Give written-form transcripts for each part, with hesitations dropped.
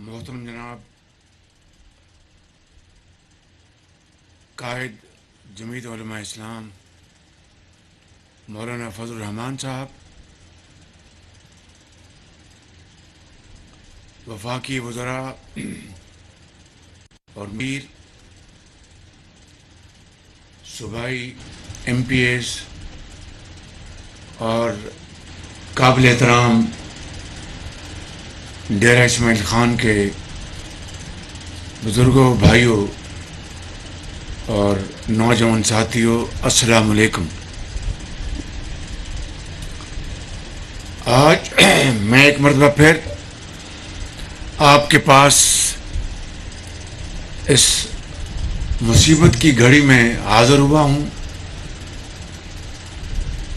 محترم جناب قائد جمعیت علماء اسلام مولانا فضل الرحمان صاحب، وفاقی وزراء اور میر صوبائی ایم پی ایس اور قابل احترام ڈیرہ اسماعیل خان کے بزرگوں، بھائیوں اور نوجوان ساتھیوں، السلام علیکم۔ آج میں ایک مرتبہ پھر آپ کے پاس اس مصیبت کی گھڑی میں حاضر ہوا ہوں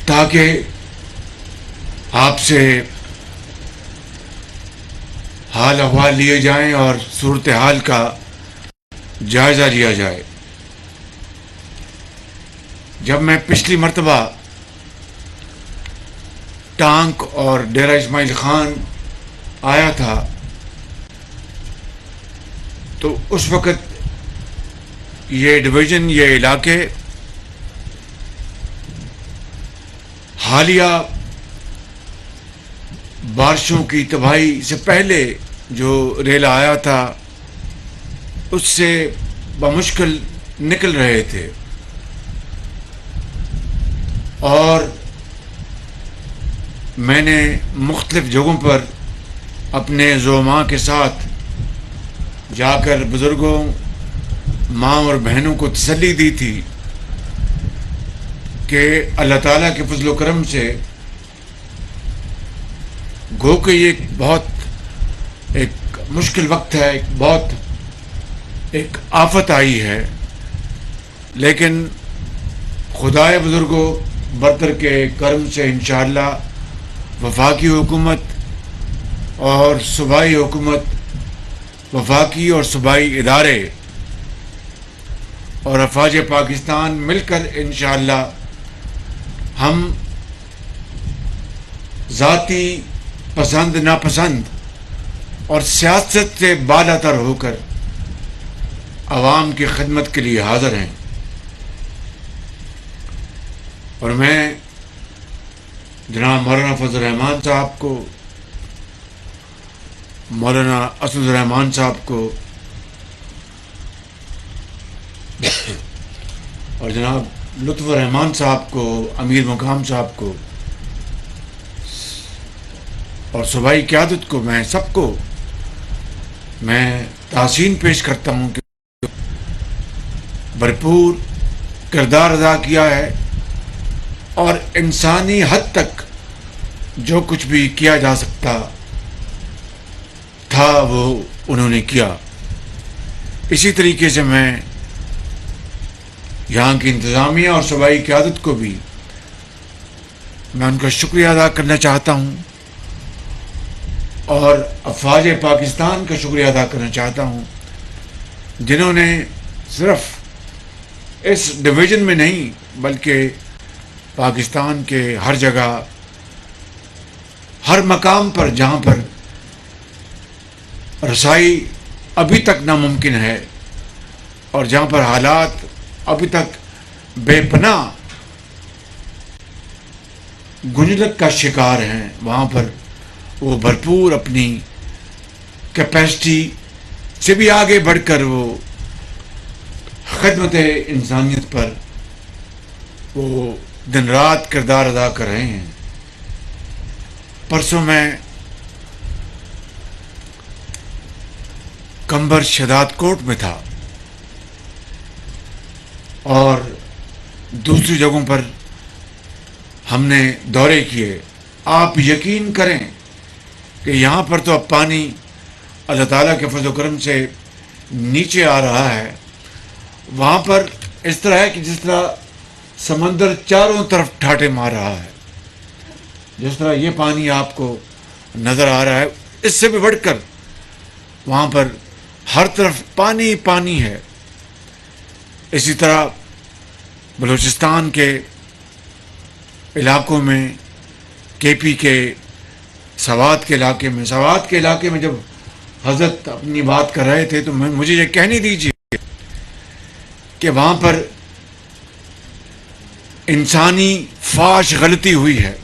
تاکہ آپ سے حال احوال لیے جائیں اور صورتحال کا جائزہ لیا جائے۔ جب میں پچھلی مرتبہ ٹانک اور ڈیرہ اسماعیل خان آیا تھا تو اس وقت یہ ڈویژن، یہ علاقے حالیہ بارشوں کی تباہی سے پہلے جو ریلا آیا تھا اس سے بمشکل نکل رہے تھے، اور میں نے مختلف جگہوں پر اپنے زعماء کے ساتھ جا کر بزرگوں، ماں اور بہنوں کو تسلی دی تھی کہ اللہ تعالیٰ کے فضل و کرم سے گو کہ یہ ایک مشکل وقت ہے، ایک آفت آئی ہے، لیکن خدائے بزرگوں برتر کے کرم سے انشاءاللہ وفاقی حکومت اور صوبائی حکومت، وفاقی اور صوبائی ادارے اور افواج پاکستان مل کر انشاءاللہ ہم ذاتی پسند ناپسند اور سیاست سے بالا تر ہو کر عوام کی خدمت کے لیے حاضر ہیں۔ اور میں جناب مولانا فضل الرحمان صاحب کو، مولانا اسد الرحمان صاحب کو اور جناب لطف الرحمان صاحب کو، امیر مقام صاحب کو اور صوبائی قیادت کو، میں سب کو میں تحسین پیش کرتا ہوں کہ بھرپور کردار ادا کیا ہے اور انسانی حد تک جو کچھ بھی کیا جا سکتا تھا وہ انہوں نے کیا۔ اسی طریقے سے میں یہاں کی انتظامیہ اور صوبائی قیادت کو بھی میں ان کا شکریہ ادا کرنا چاہتا ہوں اور افواج پاکستان کا شکریہ ادا کرنا چاہتا ہوں، جنہوں نے صرف اس ڈویژن میں نہیں بلکہ پاکستان کے ہر جگہ، ہر مقام پر جہاں پر رسائی ابھی تک ناممکن ہے اور جہاں پر حالات ابھی تک بے پناہ گنجلک کا شکار ہیں، وہاں پر وہ بھرپور اپنی کیپیسٹی سے بھی آگے بڑھ کر وہ خدمت انسانیت پر وہ دن رات کردار ادا کر رہے ہیں۔ پرسوں میں کمبر شداد کوٹ میں تھا اور دوسری جگہوں پر ہم نے دورے کیے۔ آپ یقین کریں کہ یہاں پر تو اب پانی اللہ تعالیٰ کے فضل و کرم سے نیچے آ رہا ہے، وہاں پر اس طرح ہے کہ جس طرح سمندر چاروں طرف ٹھاٹے مار رہا ہے، جس طرح یہ پانی آپ کو نظر آ رہا ہے، اس سے بھی بڑھ کر وہاں پر ہر طرف پانی پانی ہے۔ اسی طرح بلوچستان کے علاقوں میں، کے پی کے سوات کے علاقے میں جب حضرت اپنی بات کر رہے تھے تو مجھے یہ کہنے دیجیے کہ وہاں پر انسانی فاش غلطی ہوئی ہے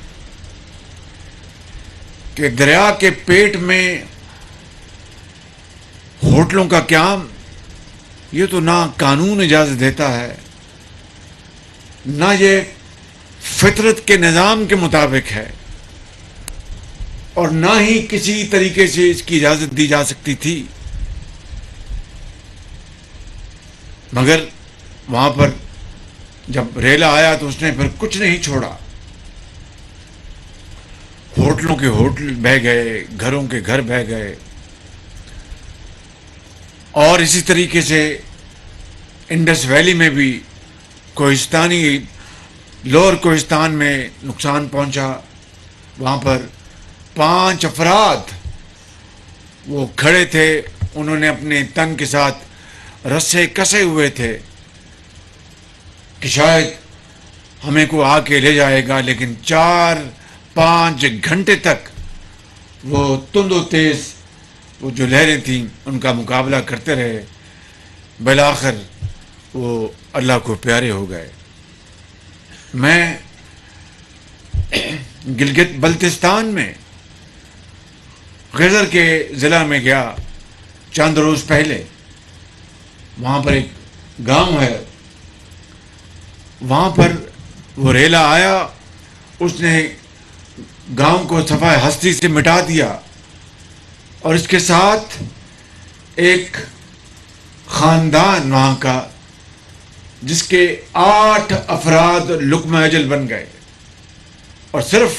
کہ دریا کے پیٹ میں ہوٹلوں کا قیام، یہ تو نہ قانون اجازت دیتا ہے، نہ یہ فطرت کے نظام کے مطابق ہے، اور نہ ہی کسی طریقے سے اس کی اجازت دی جا سکتی تھی۔ مگر وہاں پر جب ریلا آیا تو اس نے پھر کچھ نہیں چھوڑا، ہوٹلوں کے ہوٹل بہہ گئے، گھروں کے گھر بہہ گئے، اور اسی طریقے سے انڈس ویلی میں بھی کوہستانی لوور کوہستان میں نقصان پہنچا۔ وہاں پر 5 افراد وہ کھڑے تھے، انہوں نے اپنے تن کے ساتھ رسے کسے ہوئے تھے کہ شاید ہمیں کو آ کے لے جائے گا، لیکن 4-5 گھنٹے تک وہ تند و تیز وہ جو لہریں تھیں ان کا مقابلہ کرتے رہے، بالآخر وہ اللہ کو پیارے ہو گئے۔ میں گلگت بلتستان میں غزر کے ضلع میں گیا چند روز پہلے۔ وہاں پر ایک گاؤں ہے، وہاں پر وہ ریلا آیا، اس نے گاؤں کو صفحہ ہستی سے مٹا دیا، اور اس کے ساتھ ایک خاندان وہاں کا جس کے 8 افراد لقمہ اجل بن گئے، اور صرف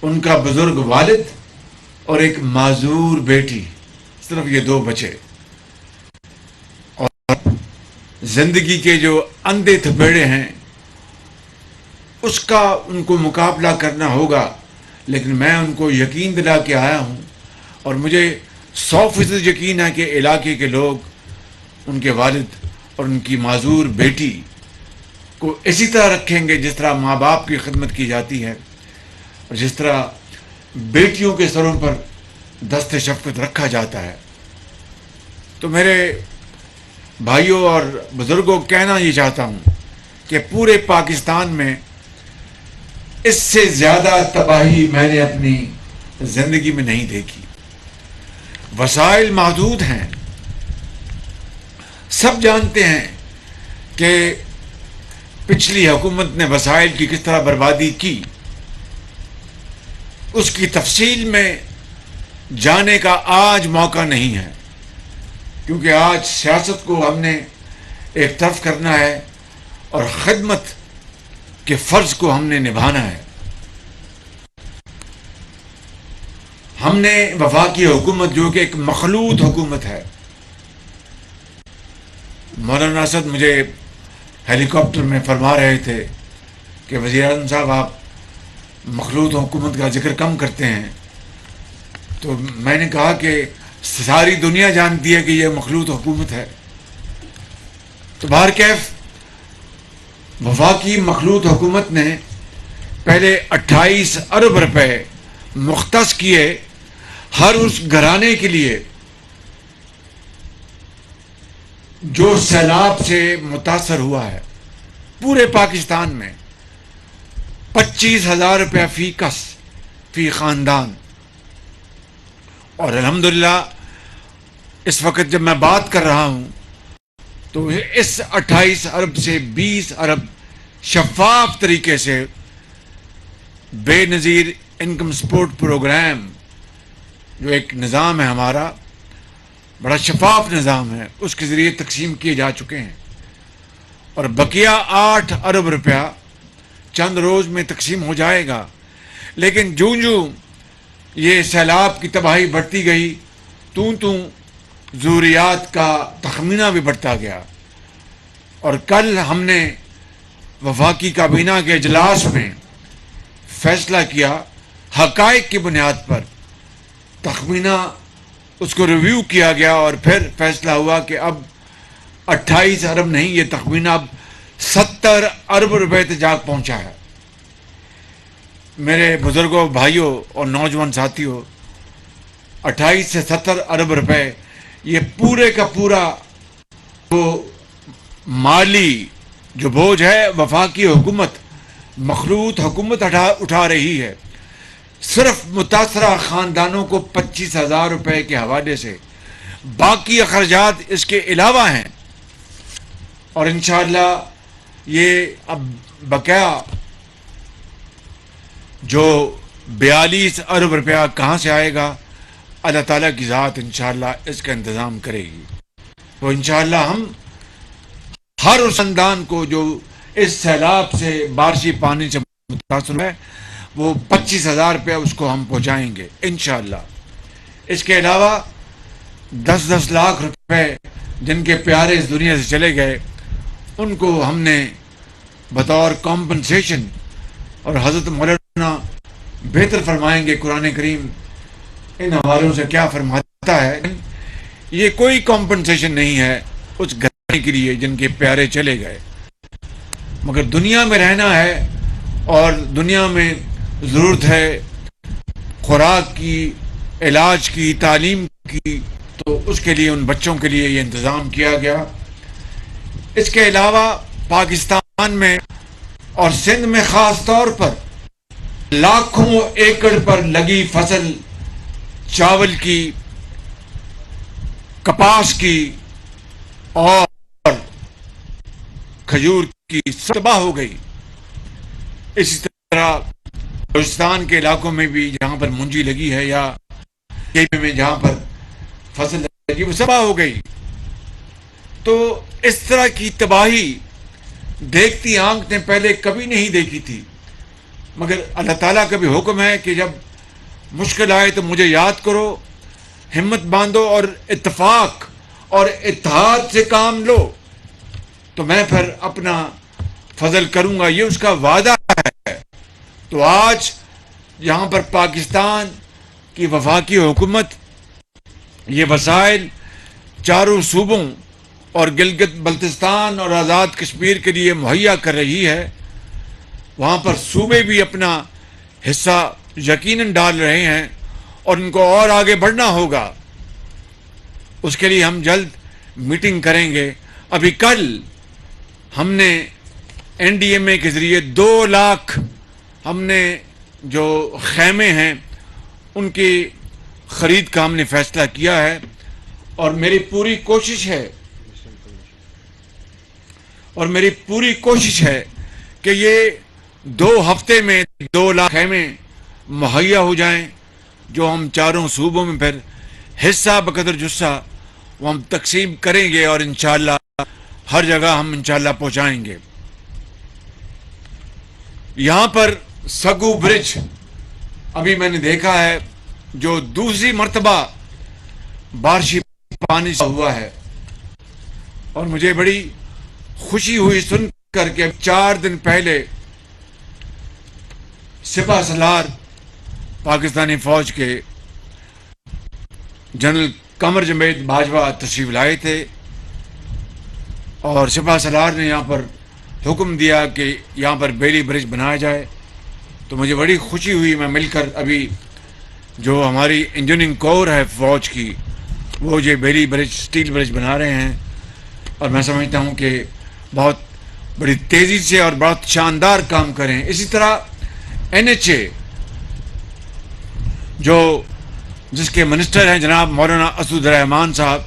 ان کا بزرگ والد اور ایک معذور بیٹی، صرف یہ 2 بچے۔ اور زندگی کے جو اندھے تھپیڑے ہیں اس کا ان کو مقابلہ کرنا ہوگا، لیکن میں ان کو یقین دلا کے آیا ہوں، اور مجھے 100% یقین ہے کہ علاقے کے لوگ ان کے والد اور ان کی معذور بیٹی کو اسی طرح رکھیں گے جس طرح ماں باپ کی خدمت کی جاتی ہے، اور جس طرح بیٹیوں کے سروں پر دست شفقت رکھا جاتا ہے۔ تو میرے بھائیوں اور بزرگوں، کہنا یہ چاہتا ہوں کہ پورے پاکستان میں اس سے زیادہ تباہی میں نے اپنی زندگی میں نہیں دیکھی۔ وسائل محدود ہیں، سب جانتے ہیں کہ پچھلی حکومت نے وسائل کی کس طرح بربادی کی۔ اس کی تفصیل میں جانے کا آج موقع نہیں ہے، کیونکہ آج سیاست کو ہم نے ایک طرف کرنا ہے اور خدمت کے فرض کو ہم نے نبھانا ہے۔ ہم نے وفاقی حکومت جو کہ ایک مخلوط حکومت ہے، مولانا اسد مجھے ہیلی کاپٹر میں فرما رہے تھے کہ وزیر اعظم صاحب آپ مخلوط حکومت کا ذکر کم کرتے ہیں، تو میں نے کہا کہ ساری دنیا جانتی ہے کہ یہ مخلوط حکومت ہے۔ تو بہرکیف وفاقی مخلوط حکومت نے پہلے 28 ارب روپے مختص کیے ہر اس گھرانے کے لیے جو سیلاب سے متاثر ہوا ہے۔ پورے پاکستان میں 25,000 روپیہ فی کس، فی خاندان۔ اور الحمدللہ اس وقت جب میں بات کر رہا ہوں تو اس 28 ارب سے 20 ارب شفاف طریقے سے بے نظیر انکم سپورٹ پروگرام، جو ایک نظام ہے ہمارا، بڑا شفاف نظام ہے، اس کے ذریعے تقسیم کیے جا چکے ہیں، اور بقیہ 8 ارب روپیہ چند روز میں تقسیم ہو جائے گا۔ لیکن جوں جوں یہ سیلاب کی تباہی بڑھتی گئی، توں ضروریات کا تخمینہ بھی بڑھتا گیا، اور کل ہم نے وفاقی کابینہ کے اجلاس میں فیصلہ کیا، حقائق کی بنیاد پر تخمینہ اس کو ریویو کیا گیا، اور پھر فیصلہ ہوا کہ اب 28 ارب نہیں، یہ تخمینہ اب 70 ارب روپے تک جا پہنچا ہے۔ میرے بزرگوں، بھائیوں اور نوجوان ساتھیوں، 28 سے 70 ارب روپے یہ پورے کا پورا وہ مالی جو بوجھ ہے وفاقی حکومت مخلوط حکومت اٹھا رہی ہے، صرف متاثرہ خاندانوں کو 25,000 روپے کے حوالے سے، باقی اخراجات اس کے علاوہ ہیں۔ اور انشاءاللہ یہ اب بقایا جو 42 ارب روپیہ کہاں سے آئے گا، اللہ تعالیٰ کی ذات انشاءاللہ اس کا انتظام کرے گی۔ تو انشاءاللہ ہم ہر اس خاندان کو جو اس سیلاب سے بارشی پانی سے متاثر ہے وہ 25,000 روپے اس کو ہم پہنچائیں گے انشاءاللہ۔ اس کے علاوہ 10 لاکھ روپے جن کے پیارے اس دنیا سے چلے گئے ان کو ہم نے بطور کمپنسیشن، اور حضرت مولانا بہتر فرمائیں گے قرآن کریم ان حوالوں سے کیا فرماتا ہے، یہ کوئی کمپنسیشن نہیں ہے اس گھرانے کے لیے جن کے پیارے چلے گئے، مگر دنیا میں رہنا ہے اور دنیا میں ضرورت ہے خوراک کی، علاج کی، تعلیم کی، تو اس کے لیے ان بچوں کے لیے یہ انتظام کیا گیا۔ اس کے علاوہ پاکستان میں اور سندھ میں خاص طور پر لاکھوں ایکڑ پر لگی فصل چاول کی، کپاس کی اور کھجور کی تباہ ہو گئی۔ اسی طرح بلوچستان کے علاقوں میں بھی جہاں پر منجی لگی ہے یا میں جہاں پر فصل لگی وہ تباہ ہو گئی۔ تو اس طرح کی تباہی دیکھتی آنکھ نے پہلے کبھی نہیں دیکھی تھی، مگر اللہ تعالیٰ کا بھی حکم ہے کہ جب مشکل آئے تو مجھے یاد کرو، ہمت باندھو اور اتفاق اور اتحاد سے کام لو تو میں پھر اپنا فضل کروں گا، یہ اس کا وعدہ ہے۔ تو آج یہاں پر پاکستان کی وفاقی حکومت یہ وسائل چاروں صوبوں اور گلگت بلتستان اور آزاد کشمیر کے لیے مہیا کر رہی ہے۔ وہاں پر صوبے بھی اپنا حصہ یقیناً ڈال رہے ہیں اور ان کو اور آگے بڑھنا ہوگا۔ اس کے لیے ہم جلد میٹنگ کریں گے۔ ابھی کل ہم نے این ڈی ایم اے کے ذریعے 2 لاکھ ہم نے جو خیمے ہیں ان کی خرید کا ہم نے فیصلہ کیا ہے، اور میری پوری کوشش ہے کہ یہ 2 ہفتے میں 2 لاکھ خیمے مہیا ہو جائیں، جو ہم چاروں صوبوں میں پھر حصہ بقدر جسہ وہ ہم تقسیم کریں گے اور انشاءاللہ ہر جگہ ہم انشاءاللہ پہنچائیں گے۔ یہاں پر سگو برج ابھی میں نے دیکھا ہے جو دوسری مرتبہ بارشی پانی سے ہوا ہے، اور مجھے بڑی خوشی ہوئی سن کر کے 4 دن پہلے سپہ سالار پاکستانی فوج کے جنرل قمر جاوید باجوہ تشریف لائے تھے، اور سپہ سالار نے یہاں پر حکم دیا کہ یہاں پر بیلی برج بنایا جائے۔ تو مجھے بڑی خوشی ہوئی، میں مل کر ابھی جو ہماری انجینئرنگ کور ہے فوج کی وہ یہ بیلی برج سٹیل برج بنا رہے ہیں، اور میں سمجھتا ہوں کہ بہت بڑی تیزی سے اور بہت شاندار کام کریں۔ اسی طرح این ایچ اے جو جس کے منسٹر ہیں جناب مولانا اسد الرحمان صاحب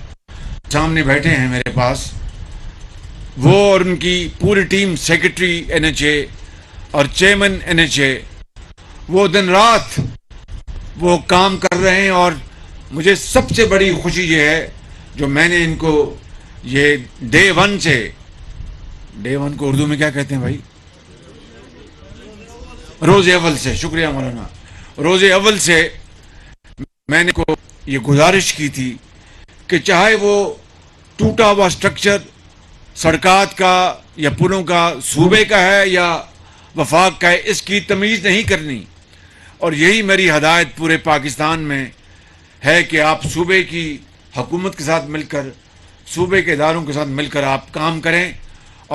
سامنے بیٹھے ہیں میرے پاس، وہ اور ان کی پوری team, secretary N H A اور چیئرمین این ایچ اے، وہ دن رات وہ کام کر رہے ہیں۔ اور مجھے سب سے بڑی خوشی یہ ہے جو میں نے ان کو یہ ڈے 1 کو اردو میں کیا کہتے ہیں بھائی، روز اول سے، شکریہ مولانا، روز اول سے میں نے کو یہ گزارش کی تھی کہ چاہے وہ ٹوٹا ہوا سٹرکچر سڑکات کا یا پلوں کا صوبے کا ہے یا وفاق کا ہے، اس کی تمیز نہیں کرنی، اور یہی میری ہدایت پورے پاکستان میں ہے کہ آپ صوبے کی حکومت کے ساتھ مل کر، صوبے کے اداروں کے ساتھ مل کر آپ کام کریں۔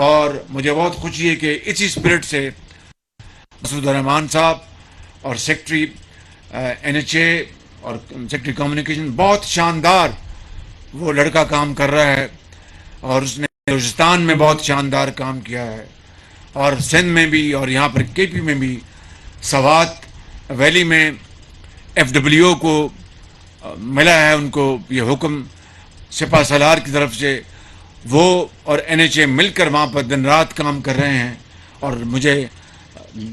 اور مجھے بہت خوشی ہے کہ اسی اسپرٹ سے اسد الرحمان صاحب اور سیکرٹری این ایچ اے اور سیکٹری کمیونیکیشن بہت شاندار وہ لڑکا کام کر رہا ہے، اور اس نے بلوچستان میں بہت شاندار کام کیا ہے، اور سندھ میں بھی، اور یہاں پر کے پی میں بھی، سوات ویلی میں ایف ڈبلیو کو ملا ہے ان کو یہ حکم سپہ سالار کی طرف سے، وہ اور این ایچ اے مل کر وہاں پر دن رات کام کر رہے ہیں، اور مجھے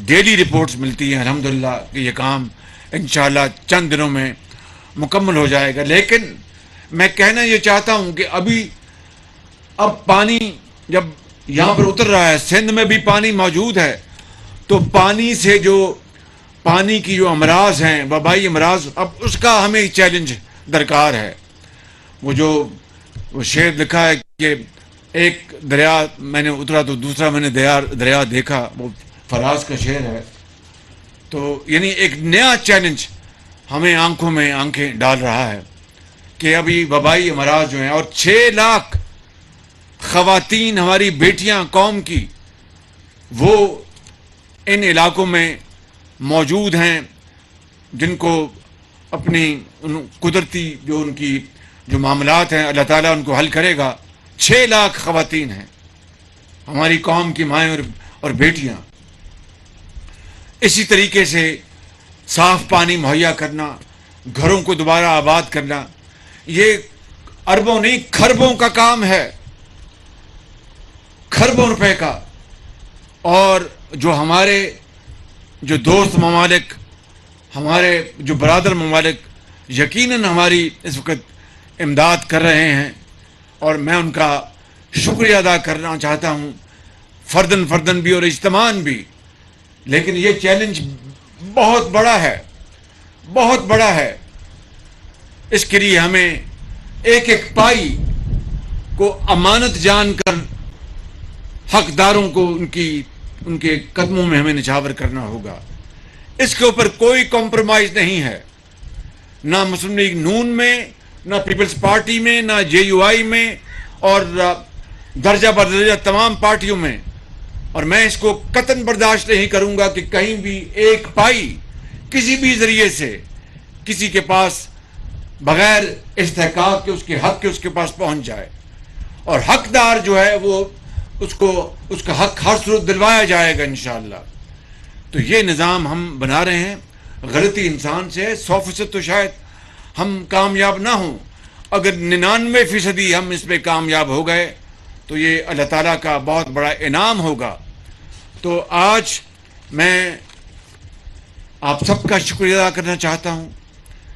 ڈیلی رپورٹس ملتی ہیں الحمدللہ کہ یہ کام انشاءاللہ چند دنوں میں مکمل ہو جائے گا۔ لیکن میں کہنا یہ چاہتا ہوں کہ اب پانی جب یہاں پر اتر رہا ہے، سندھ میں بھی پانی موجود ہے، تو پانی کی جو امراض ہیں، وبائی امراض، اب اس کا ہمیں چیلنج درکار ہے۔ وہ شعر لکھا ہے کہ ایک دریا میں نے اترا تو دوسرا میں نے دریا دیکھا، وہ فراز کا شعر ہے۔ تو یعنی ایک نیا چیلنج ہمیں آنکھوں میں آنکھیں ڈال رہا ہے کہ ابھی وبائی امراض جو ہیں، اور 6 لاکھ خواتین ہماری بیٹیاں قوم کی وہ ان علاقوں میں موجود ہیں، جن کو اپنی قدرتی ان کی جو معاملات ہیں اللہ تعالیٰ ان کو حل کرے گا۔ 6 لاکھ خواتین ہیں ہماری قوم کی مائیں اور بیٹیاں۔ اسی طریقے سے صاف پانی مہیا کرنا، گھروں کو دوبارہ آباد کرنا، یہ اربوں نہیں کھربوں کا کام ہے، کھربوں روپے کا۔ اور جو ہمارے جو دوست ممالک، ہمارے جو برادر ممالک یقیناً ہماری اس وقت امداد کر رہے ہیں، اور میں ان کا شکریہ ادا کرنا چاہتا ہوں، فردن بھی اور اجتماعاً بھی۔ لیکن یہ چیلنج بہت بڑا ہے، بہت بڑا ہے۔ اس کے لیے ہمیں ایک ایک پائی کو امانت جان کر حقداروں کو ان کے قدموں میں ہمیں نچھاور کرنا ہوگا۔ اس کے اوپر کوئی کمپرومائز نہیں ہے، نہ مسلم لیگ نون میں، نہ پیپلز پارٹی میں، نہ جے یو آئی میں، اور درجہ بدرجہ تمام پارٹیوں میں۔ اور میں اس کو قطعاً برداشت نہیں کروں گا کہ کہیں بھی ایک پائی کسی بھی ذریعے سے کسی کے پاس بغیر استحقاق کے، اس کے حق کے، اس کے پاس پہنچ جائے، اور حقدار جو ہے وہ اس کا حق ہر صورت دلوایا جائے گا انشاءاللہ۔ تو یہ نظام ہم بنا رہے ہیں، غلطی انسان سے ہے، 100% تو شاید ہم کامیاب نہ ہوں، اگر 99% ہم اس پہ کامیاب ہو گئے تو یہ اللہ تعالیٰ کا بہت بڑا انعام ہوگا۔ تو آج میں آپ سب کا شکریہ ادا کرنا چاہتا ہوں،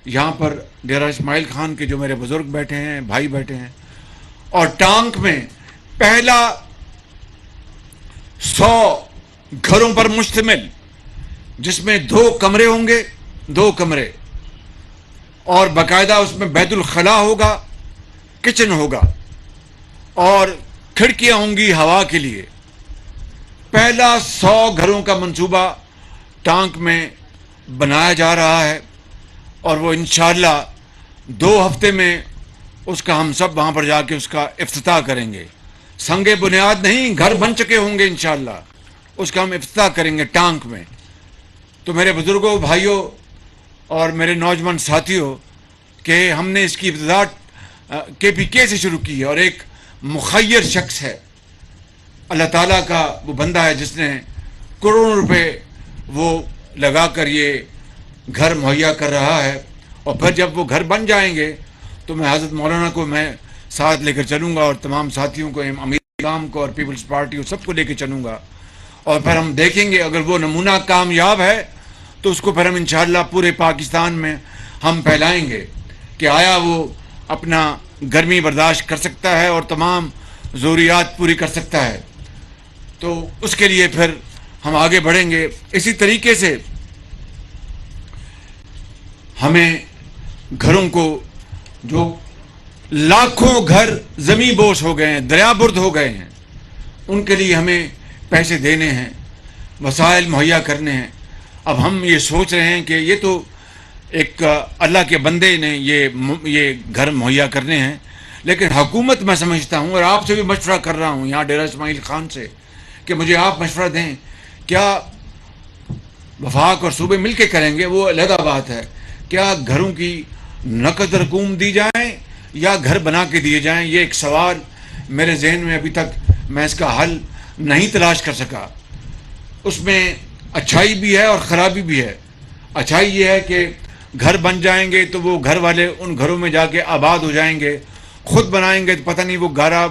یہاں پر ڈیرہ اسماعیل خان کے جو میرے بزرگ بیٹھے ہیں، بھائی بیٹھے ہیں، اور ٹانک میں پہلا 100 گھروں پر مشتمل، جس میں 2 کمرے ہوں گے، 2 کمرے، اور باقاعدہ اس میں بیت الخلاء ہوگا، کچن ہوگا، اور کھڑکیاں ہوں گی ہوا کے لیے۔ پہلا 100 گھروں کا منصوبہ ٹانک میں بنایا جا رہا ہے، اور وہ انشاءاللہ 2 ہفتے میں اس کا ہم سب وہاں پر جا کے اس کا افتتاح کریں گے۔ سنگ بنیاد نہیں، گھر بن چکے ہوں گے انشاءاللہ، اس کا ہم افتتاح کریں گے ٹانک میں۔ تو میرے بزرگوں، بھائیوں اور میرے نوجوان ساتھیوں، کہ ہم نے اس کی ابتداء KPK سے شروع کی ہے، اور ایک مخیر شخص ہے، اللہ تعالیٰ کا وہ بندہ ہے جس نے کروڑوں روپے وہ لگا کر یہ گھر مہیا کر رہا ہے۔ اور پھر جب وہ گھر بن جائیں گے تو میں حضرت مولانا کو میں ساتھ لے کر چلوں گا، اور تمام ساتھیوں کو، امیر اسلام کو اور پیپلز پارٹی کو، سب کو لے کے چلوں گا، اور پھر ہم دیکھیں گے اگر وہ نمونہ کامیاب ہے تو اس کو پھر ہم انشاءاللہ پورے پاکستان میں ہم پھیلائیں گے کہ آیا وہ اپنا گرمی برداشت کر سکتا ہے اور تمام ضروریات پوری کر سکتا ہے۔ تو اس کے لیے پھر ہم آگے بڑھیں گے۔ اسی طریقے سے ہمیں گھروں کو، جو لاکھوں گھر زمیں بوس ہو گئے ہیں، دریا برد ہو گئے ہیں، ان کے لیے ہمیں پیسے دینے ہیں، وسائل مہیا کرنے ہیں۔ اب ہم یہ سوچ رہے ہیں کہ یہ تو ایک اللہ کے بندے نے یہ گھر مہیا کرنے ہیں، لیکن حکومت میں سمجھتا ہوں، اور آپ سے بھی مشورہ کر رہا ہوں یہاں ڈیرہ اسماعیل خان سے، کہ مجھے آپ مشورہ دیں، کیا وفاق اور صوبے مل کے کریں گے وہ علیحدہ بات ہے، کیا گھروں کی نقد رقوم دی جائیں یا گھر بنا کے دیے جائیں؟ یہ ایک سوال میرے ذہن میں ابھی تک میں اس کا حل نہیں تلاش کر سکا. اس میں اچھائی بھی ہے اور خرابی بھی ہے. اچھائی یہ ہے کہ گھر بن جائیں گے تو وہ گھر والے ان گھروں میں جا کے آباد ہو جائیں گے. خود بنائیں گے تو پتہ نہیں وہ گارا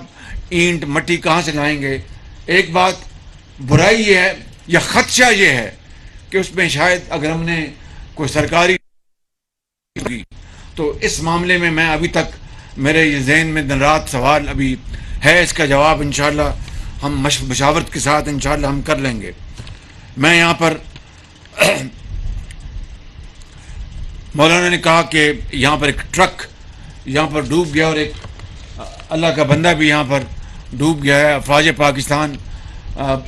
اینٹ مٹی کہاں سے لائیں گے. ایک بات برائی یہ ہے یا خدشہ یہ ہے کہ اس میں شاید اگر ہم نے کوئی سرکاری ہوگی تو اس معاملے میں ابھی تک میرے یہ ذہن میں دن رات سوال ابھی ہے. اس کا جواب انشاءاللہ ہم مشاورت کے ساتھ انشاءاللہ ہم کر لیں گے. میں یہاں پر مولانا نے کہا کہ یہاں پر ایک ٹرک یہاں پر ڈوب گیا اور ایک اللہ کا بندہ بھی یہاں پر ڈوب گیا ہے. افواج پاکستان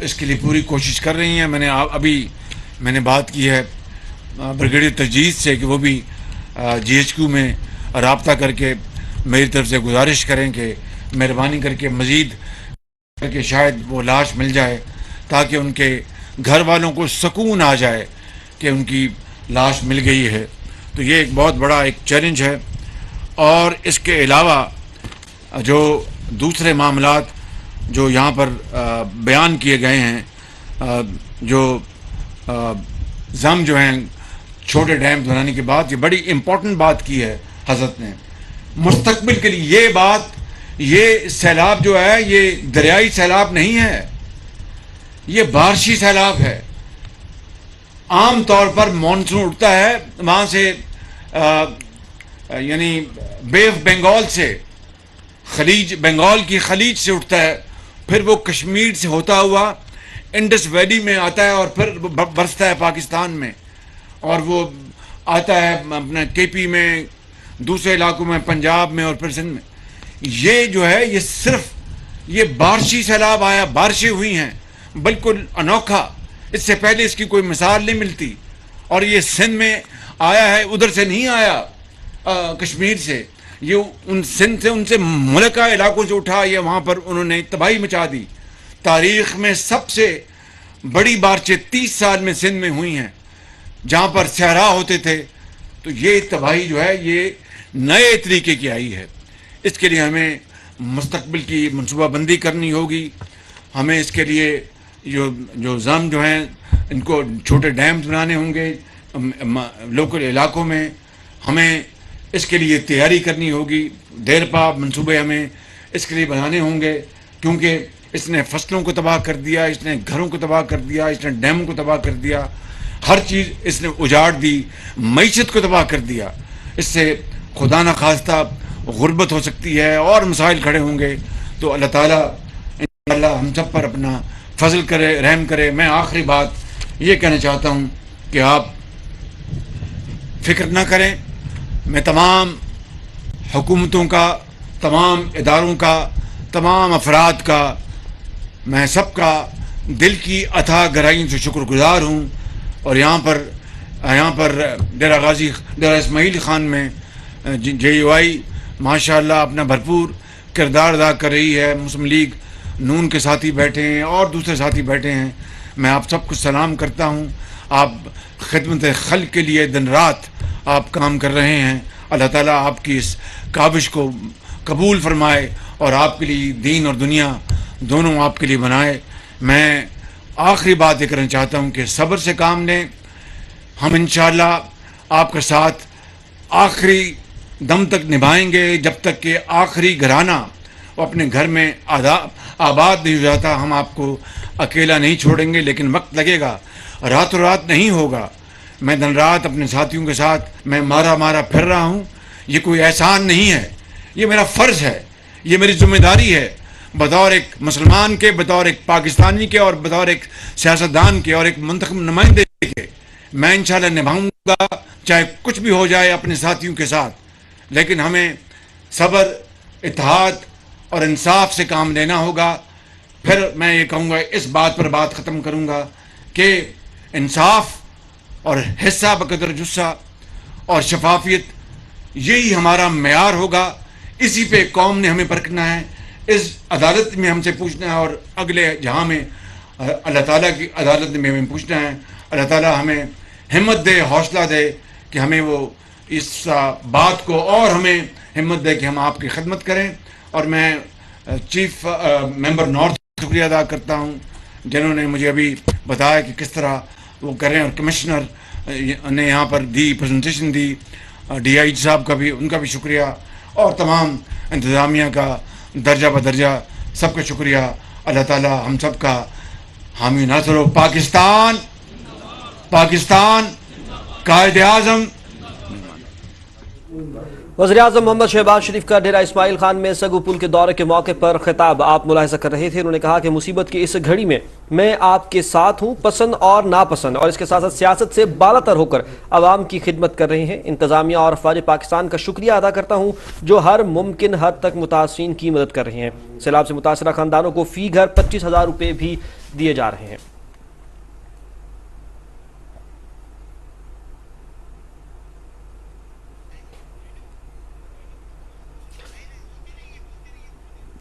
اس کے لیے پوری کوشش کر رہی ہیں. میں نے بات کی ہے بریگیڈیئر تجدید سے کہ وہ بھی جی ایچ کیو میں رابطہ کر کے میری طرف سے گزارش کریں کہ مہربانی کر کے مزید کر کے شاید وہ لاش مل جائے تاکہ ان کے گھر والوں کو سکون آ جائے کہ ان کی لاش مل گئی ہے. تو یہ ایک بہت بڑا ایک چیلنج ہے. اور اس کے علاوہ جو دوسرے معاملات جو یہاں پر بیان کیے گئے ہیں جو جو ہیں چھوٹے ڈیم بنانے کی بات، یہ بڑی امپورٹنٹ بات کی ہے حضرت نے مستقبل کے لیے. یہ بات یہ سیلاب جو ہے یہ دریائی سیلاب نہیں ہے، یہ بارشی سیلاب ہے. عام طور پر مانسون اٹھتا ہے وہاں سے یعنی بے آف بنگال سے، خلیج بنگال کی خلیج سے اٹھتا ہے، پھر وہ کشمیر سے ہوتا ہوا انڈس ویلی میں آتا ہے اور پھر برستا ہے پاکستان میں، اور وہ آتا ہے اپنا کے پی میں، دوسرے علاقوں میں، پنجاب میں اور پھر سندھ میں. یہ جو ہے یہ صرف یہ بارشی سیلاب آیا، بارشیں ہوئی ہیں بالکل انوکھا. اس سے پہلے اس کی کوئی مثال نہیں ملتی. اور یہ سندھ میں آیا ہے، ادھر سے نہیں آیا کشمیر سے، یہ سندھ سے ان سے ملکہ علاقوں سے اٹھا، یہ وہاں پر انہوں نے تباہی مچا دی. تاریخ میں سب سے بڑی بارشیں 30 سال میں سندھ میں ہوئی ہیں جہاں پر صحرا ہوتے تھے. تو یہ تباہی جو ہے یہ نئے طریقے کی آئی ہے. اس کے لیے ہمیں مستقبل کی منصوبہ بندی کرنی ہوگی. ہمیں اس کے لیے جو ہیں ان کو چھوٹے ڈیمز بنانے ہوں گے لوکل علاقوں میں. ہمیں اس کے لیے تیاری کرنی ہوگی. دیر پا منصوبے ہمیں اس کے لیے بنانے ہوں گے کیونکہ اس نے فصلوں کو تباہ کر دیا، اس نے گھروں کو تباہ کر دیا، اس نے ڈیموں کو تباہ کر دیا، ہر چیز اس نے اجاڑ دی، معیشت کو تباہ کر دیا. اس سے خدا نخواستہ غربت ہو سکتی ہے اور مسائل کھڑے ہوں گے. تو اللہ تعالیٰ انشاءاللہ ہم سب پر اپنا فضل کرے، رحم کرے. میں آخری بات یہ کہنا چاہتا ہوں کہ آپ فکر نہ کریں. میں تمام حکومتوں کا، تمام اداروں کا، تمام افراد کا، میں سب کا دل کی اتھاہ گہرائیوں سے شکر گزار ہوں. اور یہاں پر ڈیرہ غازی، ڈیرہ اسماعیل خان میں جے یو آئی ماشاء اللہ اپنا بھرپور کردار ادا کر رہی ہے. مسلم لیگ نون کے ساتھی بیٹھے ہیں اور دوسرے ساتھی بیٹھے ہیں. میں آپ سب کو سلام کرتا ہوں. آپ خدمت خلق کے لیے دن رات آپ کام کر رہے ہیں. اللہ تعالیٰ آپ کی اس کاوش کو قبول فرمائے اور آپ کے لیے دین اور دنیا دونوں آپ کے لیے بنائے. میں آخری بات یہ کرنا چاہتا ہوں کہ صبر سے کام لیں. ہم انشاءاللہ آپ کا ساتھ آخری دم تک نبھائیں گے جب تک کہ آخری گھرانہ وہ اپنے گھر میں آباد نہیں ہو جاتا. ہم آپ کو اکیلا نہیں چھوڑیں گے، لیکن وقت لگے گا، راتوں رات نہیں ہوگا. میں دن رات اپنے ساتھیوں کے ساتھ میں مارا پھر رہا ہوں. یہ کوئی احسان نہیں ہے، یہ میرا فرض ہے، یہ میری ذمہ داری ہے بطور ایک مسلمان کے، بطور ایک پاکستانی کے، اور بطور ایک سیاستدان کے اور ایک منتخب نمائندے کے. میں انشاءاللہ نبھاؤں گا چاہے کچھ بھی ہو جائے اپنے ساتھیوں کے ساتھ. لیکن ہمیں صبر، اتحاد اور انصاف سے کام لینا ہوگا. پھر میں یہ کہوں گا، اس بات پر بات ختم کروں گا کہ انصاف اور حصہ بقدر جسہ اور شفافیت یہی ہمارا معیار ہوگا. اسی پہ قوم نے ہمیں پرکھنا ہے، اس عدالت میں ہم سے پوچھنا ہے، اور اگلے جہاں میں اللہ تعالیٰ کی عدالت میں ہمیں پوچھنا ہے. اللہ تعالیٰ ہمیں ہمت دے، حوصلہ دے کہ ہمیں وہ اس بات کو اور ہمیں ہمت دے کہ ہم آپ کی خدمت کریں. اور میں چیف ممبر نارتھ کا شکریہ ادا کرتا ہوں جنہوں نے مجھے ابھی بتایا کہ کس طرح وہ کریں, اور کمشنر نے یہاں پر دی پریزنٹیشن دی, ڈی آئی جی صاحب کا بھی, ان کا بھی شکریہ, اور تمام انتظامیہ کا درجہ بدرجہ سب کا شکریہ. اللہ تعالیٰ ہم سب کا حامی ناصر ہو. پاکستان, پاکستان, قائد اعظم. وزیراعظم محمد شہباز شریف کا ڈیرہ اسماعیل خان میں سگو پل کے دورے کے موقع پر خطاب آپ ملاحظہ کر رہے تھے. انہوں نے کہا کہ مصیبت کی اس گھڑی میں آپ کے ساتھ ہوں, پسند اور ناپسند, اور اس کے ساتھ ساتھ سیاست سے بالا تر ہو کر عوام کی خدمت کر رہے ہیں. انتظامیہ اور افواج پاکستان کا شکریہ ادا کرتا ہوں جو ہر ممکن حد تک متاثرین کی مدد کر رہے ہیں. سیلاب سے متاثرہ خاندانوں کو فی گھر 25,000 روپے بھی دیے جا رہے ہیں.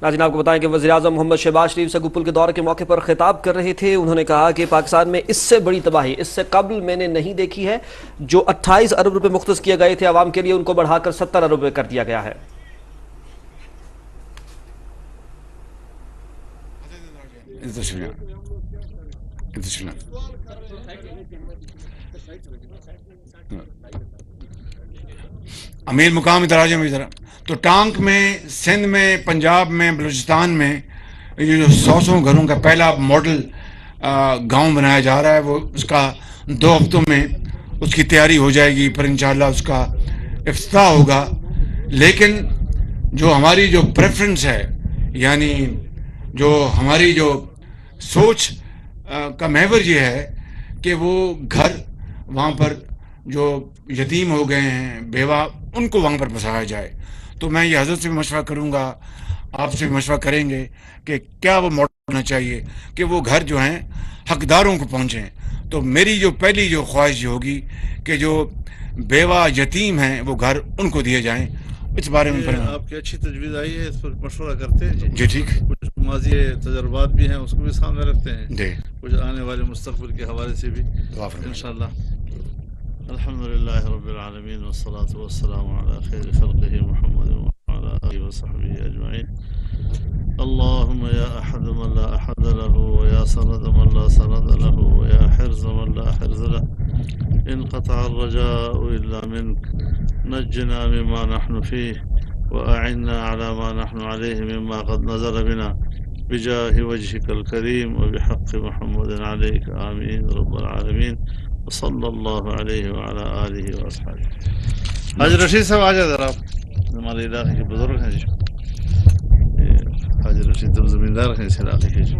ناظرین آپ کو بتائیں کہ وزیراعظم محمد شہباز شریف سگو پل کے دورے کے موقع پر خطاب کر رہے تھے. انہوں نے کہا کہ پاکستان میں اس سے بڑی تباہی اس سے قبل میں نے نہیں دیکھی ہے. جو 28 ارب روپے مختص کیے گئے تھے عوام کے لیے, ان کو بڑھا کر 70 ارب روپے کر دیا گیا ہے. امیر مقام ادراج میں ذرا تو ٹانک میں, سندھ میں, پنجاب میں, بلوچستان میں یہ جو 100 گھروں کا پہلا ماڈل گاؤں بنایا جا رہا ہے, وہ اس کا 2 ہفتوں میں اس کی تیاری ہو جائے گی, پھر انشاءاللہ اس کا افتتاح ہوگا. لیکن جو ہماری جو پریفرنس ہے, یعنی جو ہماری جو سوچ کا محور یہ ہے کہ وہ گھر وہاں پر جو یتیم ہو گئے ہیں, بیوہ, ان کو وہاں پر بسایا جائے. تو میں یہ حضرت سے بھی مشورہ کروں گا, آپ سے بھی مشورہ کریں گے کہ کیا وہ ماڈل ہونا چاہیے کہ وہ گھر جو ہیں حقداروں کو پہنچیں. تو میری جو پہلی جو خواہش یہ ہوگی کہ جو بیوہ یتیم ہیں وہ گھر ان کو دیے جائیں. اس بارے میں آپ کی اچھی تجویز آئی ہے, اس پر مشورہ کرتے ہیں. جی ٹھیک. کچھ ماضی تجربات بھی ہیں, اس کو بھی سامنے رکھتے ہیں. جی. کچھ آنے والے مستقبل کے حوالے سے بھی انشاءاللہ. الحمد للہ رب العالمین والصلاة والسلام علی خیر خلقہ محمد وعلی آلہ وصحبہ اجمعین. اللهم يا أحد من لا أحد له ويا سند من لا سند له ويا حرز من لا حرز له انقطع الرجاء إلا منك نجنا مما نحن فيه وأعنا على ما نحن عليه مما قد نزل بنا بجاه وجهك الكريم وبحق محمد عليك آمين رب العالمين وصلى الله عليه وعلى آله وأصحابه. حاج رشید صاحب آ جائے ذرا, آپ ہمارے علاقے کے بزرگ ہیں جی. حاج رشید زمیندار ہیں اس علاقے کے جی.